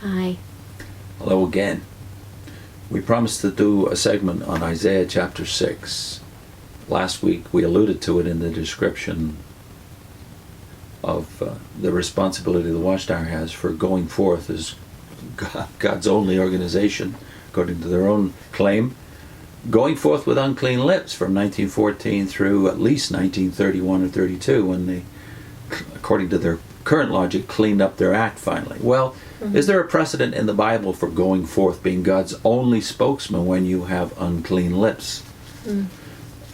Hi. Hello again. We promised to do a segment on Isaiah chapter 6. Last week we alluded to it in the description of the responsibility the Watchtower has for going forth as God's only organization, according to their own claim, going forth with unclean lips from 1914 through at least 1931 or 32, when they, according to their current logic, cleaned up their act finally. Well, is there a precedent in the Bible for going forth being God's only spokesman when you have unclean lips?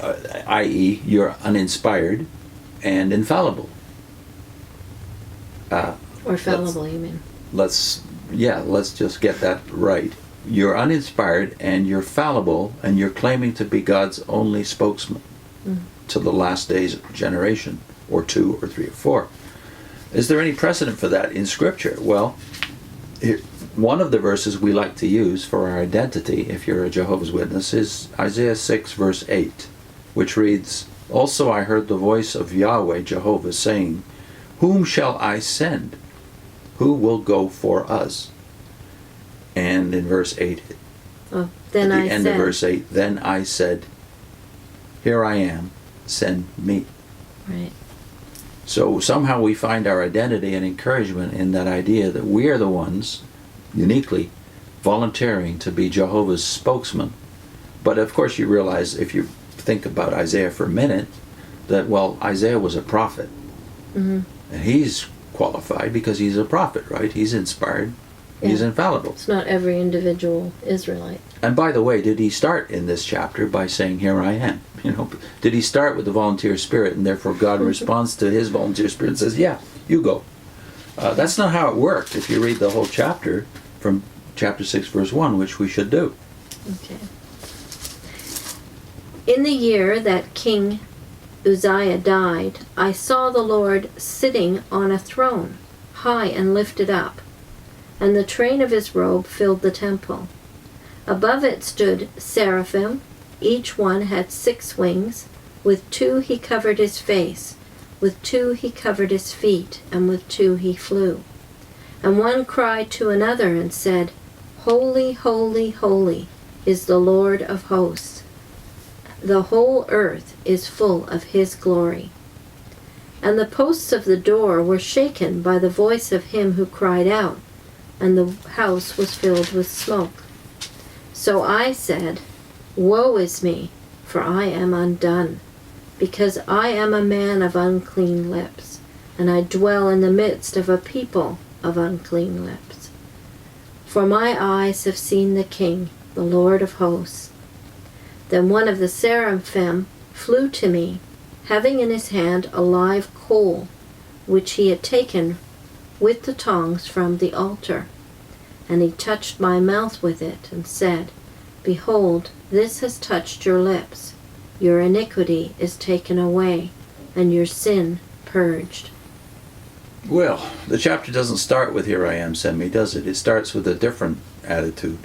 I.e., you're uninspired and infallible. Or fallible, you mean? Let's just get that right. You're uninspired and you're fallible, and you're claiming to be God's only spokesman to the last days generation, or 2 or 3 or 4. Is there any precedent for that in Scripture? Well, one of the verses we like to use for our identity, if you're a Jehovah's Witness, is Isaiah 6 verse 8, which reads, "Also I heard the voice of Yahweh, Jehovah, saying, Whom shall I send? Who will go for us?" And in verse 8, Of verse 8, then I said, Here I am, send me. Right. So somehow we find our identity and encouragement in that idea that we are the ones, uniquely, volunteering to be Jehovah's spokesman. But of course you realize, if you think about Isaiah for a minute, that, well, Isaiah was a prophet. And he's qualified because he's a prophet, right? He's inspired. He's infallible. It's not every individual Israelite. And by the way, did he start in this chapter by saying, Here I am? Did he start with the volunteer spirit, and therefore God responds to his volunteer spirit and says, yeah, you go? That's not how it worked if you read the whole chapter from chapter 6 verse 1, which we should do. Okay. In the year that King Uzziah died, I saw the Lord sitting on a throne, high and lifted up, and the train of his robe filled the temple. Above it stood seraphim. Each one had 6 wings. With 2 he covered his face, with 2 he covered his feet, and with 2 he flew. And one cried to another and said, Holy, holy, holy is the Lord of hosts. The whole earth is full of his glory. And the posts of the door were shaken by the voice of him who cried out, and the house was filled with smoke. So I said, Woe is me, for I am undone, because I am a man of unclean lips, and I dwell in the midst of a people of unclean lips. For my eyes have seen the King, the Lord of hosts. Then one of the seraphim flew to me, having in his hand a live coal, which he had taken with the tongs from the altar. And he touched my mouth with it, and said, Behold, this has touched your lips. Your iniquity is taken away, and your sin purged. Well, the chapter doesn't start with Here I am, send me, does it? It starts with a different attitude.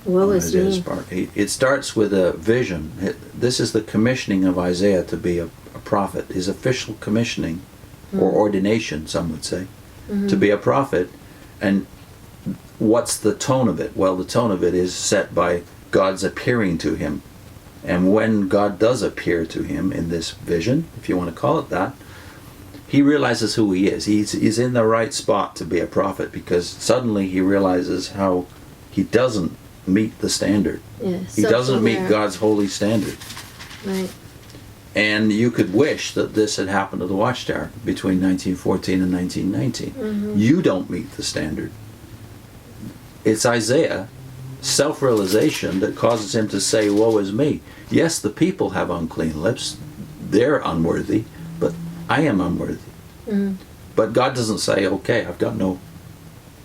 Woe is me. It starts with a vision. This is the commissioning of Isaiah to be a prophet, his official commissioning, or ordination, some would say, to be a prophet. And what's the tone of it? Well, the tone of it is set by God's appearing to him. And when God does appear to him in this vision, if you want to call it that, he realizes who he is. He's in the right spot to be a prophet, because suddenly he realizes how he doesn't meet the standard. He doesn't meet God's holy standard. Right. And you could wish that this had happened to the Watchtower between 1914 and 1919. You don't meet the standard. It's Isaiah, self-realization, that causes him to say, Woe is me. Yes, the people have unclean lips. They're unworthy, but I am unworthy. But God doesn't say, okay, I've got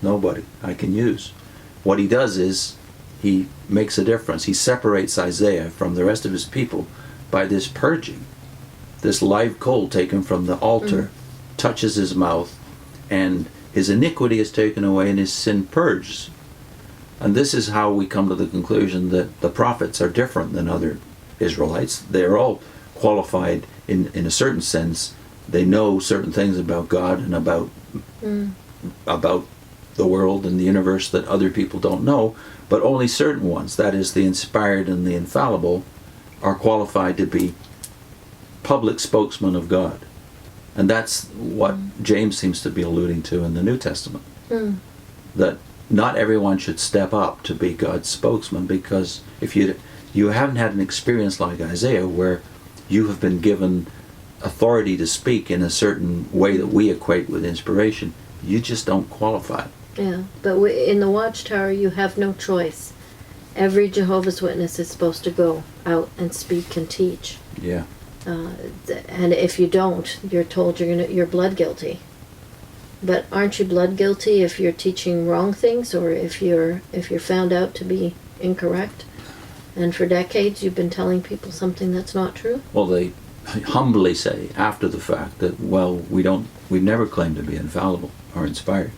nobody I can use. What he does is he makes a difference. He separates Isaiah from the rest of his people by this purging. This live coal taken from the altar touches his mouth, and his iniquity is taken away and his sin purged. And this is how we come to the conclusion that the prophets are different than other Israelites. They're all qualified in a certain sense. They know certain things about God and about the world and the universe that other people don't know, but only certain ones, that is the inspired and the infallible, are qualified to be public spokesman of God. And that's what James seems to be alluding to in the New Testament. That not everyone should step up to be God's spokesman, because if you haven't had an experience like Isaiah where you have been given authority to speak in a certain way that we equate with inspiration, you just don't qualify. Yeah, but in the Watchtower you have no choice. Every Jehovah's Witness is supposed to go out and speak and teach. Yeah. And if you don't, you're told you're blood guilty. But aren't you blood guilty if you're teaching wrong things, or if you're found out to be incorrect? And for decades you've been telling people something that's not true? Well, they humbly say after the fact that, well, we never claim to be infallible or inspired.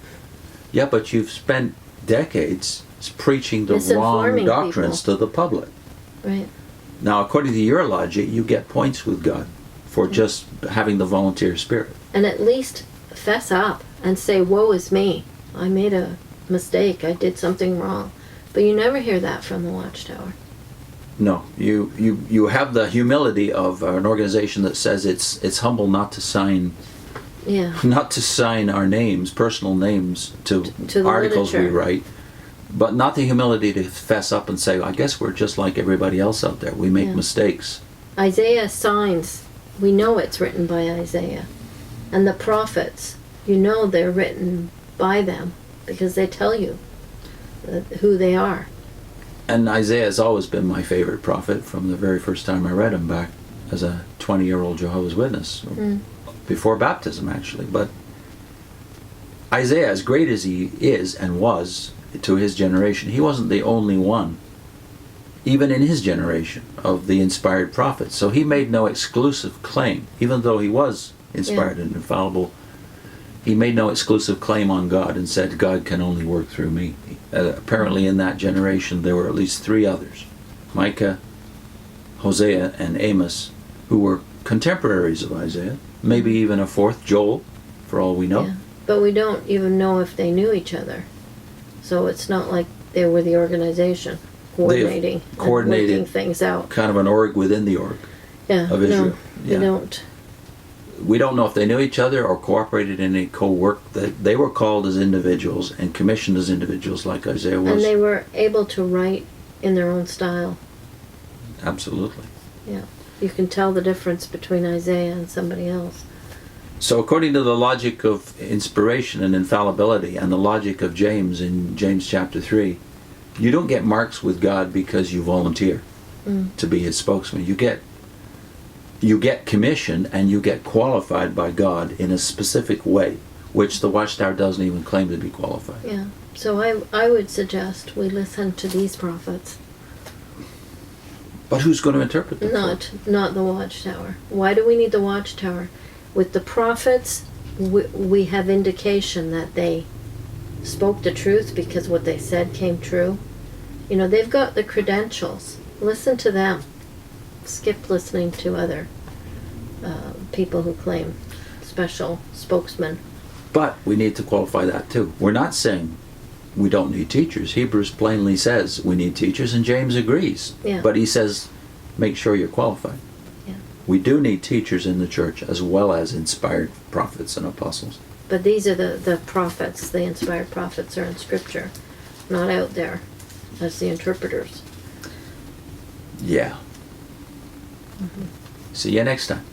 Yeah, but you've spent decades preaching the wrong doctrines to the public. Right. Now, according to your logic, you get points with God for just having the volunteer spirit. And at least fess up and say, woe is me. I made a mistake. I did something wrong. But you never hear that from the Watchtower. No, you have the humility of an organization that says it's humble not to sign our names, personal names, to articles literature we write, but not the humility to fess up and say, I guess we're just like everybody else out there. We make mistakes. Isaiah signs, we know it's written by Isaiah. And the prophets, you know they're written by them because they tell you who they are. And Isaiah has always been my favorite prophet from the very first time I read him back as a 20-year-old Jehovah's Witness, before baptism actually. But Isaiah, as great as he is and was to his generation, he wasn't the only one, even in his generation, of the inspired prophets. So he made no exclusive claim, even though he was inspired and infallible. He made no exclusive claim on God and said, God can only work through me. Apparently in that generation there were at least 3 others, Micah, Hosea, and Amos, who were contemporaries of Isaiah. Maybe even a 4th, Joel, for all we know. Yeah. But we don't even know if they knew each other. So it's not like they were the organization coordinating and working things out. Kind of an org within the org of Israel. No, We don't know if they knew each other or cooperated in any co-work. They were called as individuals and commissioned as individuals like Isaiah was. And they were able to write in their own style. Absolutely. Yeah. You can tell the difference between Isaiah and somebody else. So according to the logic of inspiration and infallibility and the logic of James in James chapter 3, you don't get marks with God because you volunteer to be his spokesman. You get commissioned and you get qualified by God in a specific way, which the Watchtower doesn't even claim to be qualified. Yeah. So I would suggest we listen to these prophets. But who's going to interpret them? Not the Watchtower. Why do we need the Watchtower? With the prophets, we have indication that they spoke the truth because what they said came true. You know, they've got the credentials. Listen to them. Skip listening to other people who claim special spokesmen. But we need to qualify that too. We're not saying we don't need teachers. Hebrews plainly says we need teachers, and James agrees. Yeah. But he says, make sure you're qualified. Yeah. We do need teachers in the church as well as inspired prophets and apostles. But these are the prophets. The inspired prophets are in Scripture, not out there as the interpreters. Yeah. See you next time.